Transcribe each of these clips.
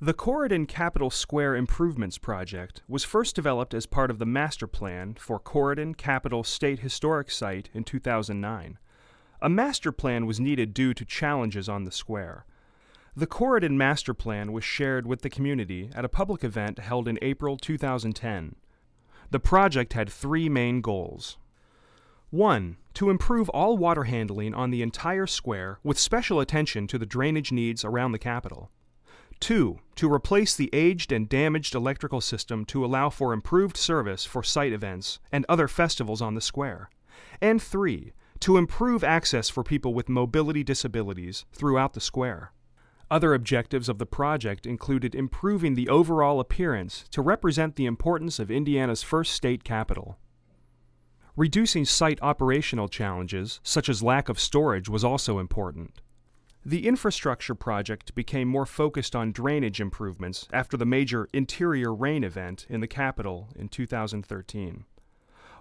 The Corydon Capitol Square Improvements Project was first developed as part of the master plan for Corydon Capitol State Historic Site in 2009. A master plan was needed due to challenges on the square. The Corydon master plan was shared with the community at a public event held in April 2010. The project had three main goals. 1. To improve all water handling on the entire square with special attention to the drainage needs around the Capitol. 2. To replace the aged and damaged electrical system to allow for improved service for site events and other festivals on the square. And 3. To improve access for people with mobility disabilities throughout the square. Other objectives of the project included improving the overall appearance to represent the importance of Indiana's first state capitol. Reducing site operational challenges, such as lack of storage, was also important. The infrastructure project became more focused on drainage improvements after the major interior rain event in the Capitol in 2013.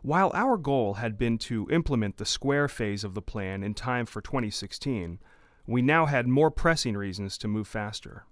While our goal had been to implement the square phase of the plan in time for 2016, we now had more pressing reasons to move faster.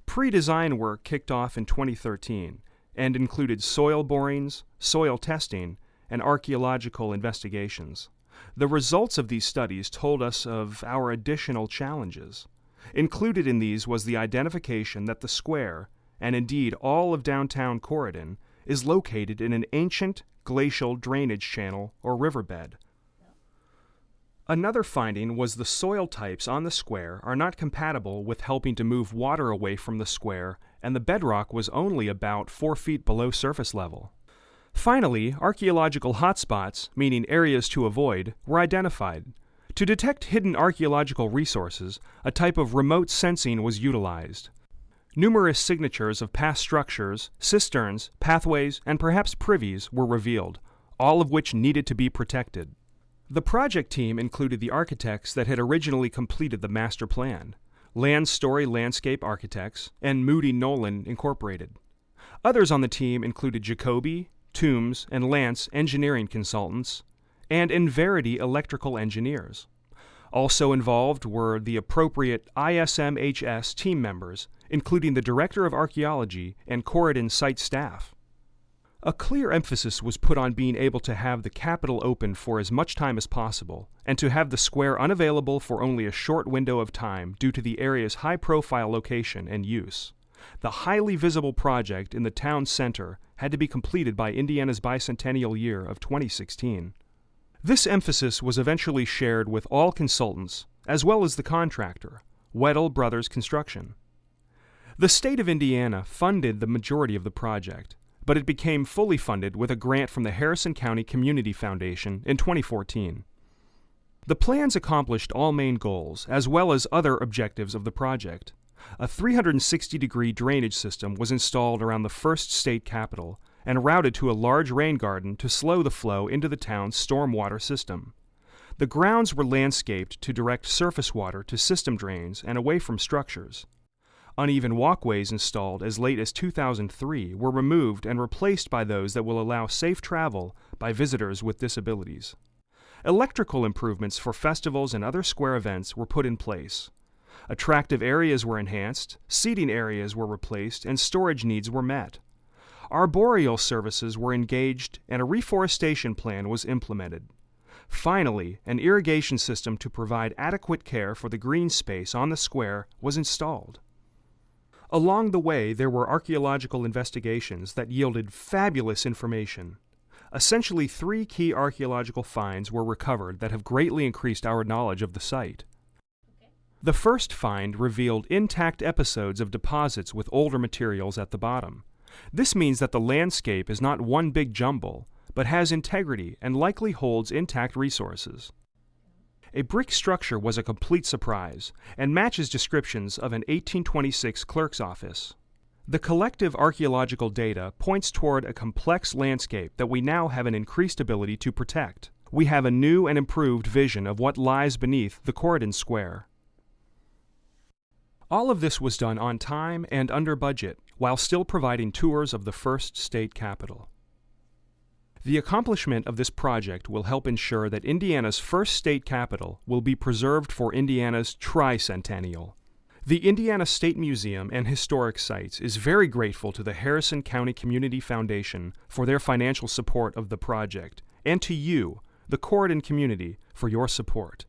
Pre-design work kicked off in 2013 and included soil borings, soil testing, and archaeological investigations. The results of these studies told us of our additional challenges. Included in these was the identification that the square, and indeed all of downtown Corydon, is located in an ancient glacial drainage channel or riverbed. Another finding was the soil types on the square are not compatible with helping to move water away from the square, and the bedrock was only about 4 feet below surface level. Finally, archaeological hotspots, meaning areas to avoid, were identified. To detect hidden archaeological resources, a type of remote sensing was utilized. Numerous signatures of past structures, cisterns, pathways, and perhaps privies were revealed, all of which needed to be protected. The project team included the architects that had originally completed the master plan, Land Story Landscape Architects, and Moody Nolan Incorporated. Others on the team included Jacoby, Toombs, and Lance engineering consultants, and Inverity electrical engineers. Also involved were the appropriate SHS team members, including the Director of Archaeology and Corydon site staff. A clear emphasis was put on being able to have the Capitol open for as much time as possible, and to have the square unavailable for only a short window of time due to the area's high-profile location and use. The highly visible project in the town center had to be completed by Indiana's bicentennial year of 2016. This emphasis was eventually shared with all consultants, as well as the contractor, Weddell Brothers Construction. The state of Indiana funded the majority of the project, but it became fully funded with a grant from the Harrison County Community Foundation in 2014. The plans accomplished all main goals, as well as other objectives of the project. A 360-degree drainage system was installed around the first state capitol and routed to a large rain garden to slow the flow into the town's stormwater system. The grounds were landscaped to direct surface water to system drains and away from structures. Uneven walkways installed as late as 2003 were removed and replaced by those that will allow safe travel by visitors with disabilities. Electrical improvements for festivals and other square events were put in place. Attractive areas were enhanced, seating areas were replaced, and storage needs were met. Arboreal services were engaged, and a reforestation plan was implemented. Finally, an irrigation system to provide adequate care for the green space on the square was installed. Along the way, there were archaeological investigations that yielded fabulous information. Essentially, 3 key archaeological finds were recovered that have greatly increased our knowledge of the site. The first find revealed intact episodes of deposits with older materials at the bottom. This means that the landscape is not one big jumble, but has integrity and likely holds intact resources. A brick structure was a complete surprise and matches descriptions of an 1826 clerk's office. The collective archaeological data points toward a complex landscape that we now have an increased ability to protect. We have a new and improved vision of what lies beneath the Corydon Square. All of this was done on time and under budget, while still providing tours of the first state capitol. The accomplishment of this project will help ensure that Indiana's first state capitol will be preserved for Indiana's tricentennial. The Indiana State Museum and Historic Sites is very grateful to the Harrison County Community Foundation for their financial support of the project, and to you, the Corydon community, for your support.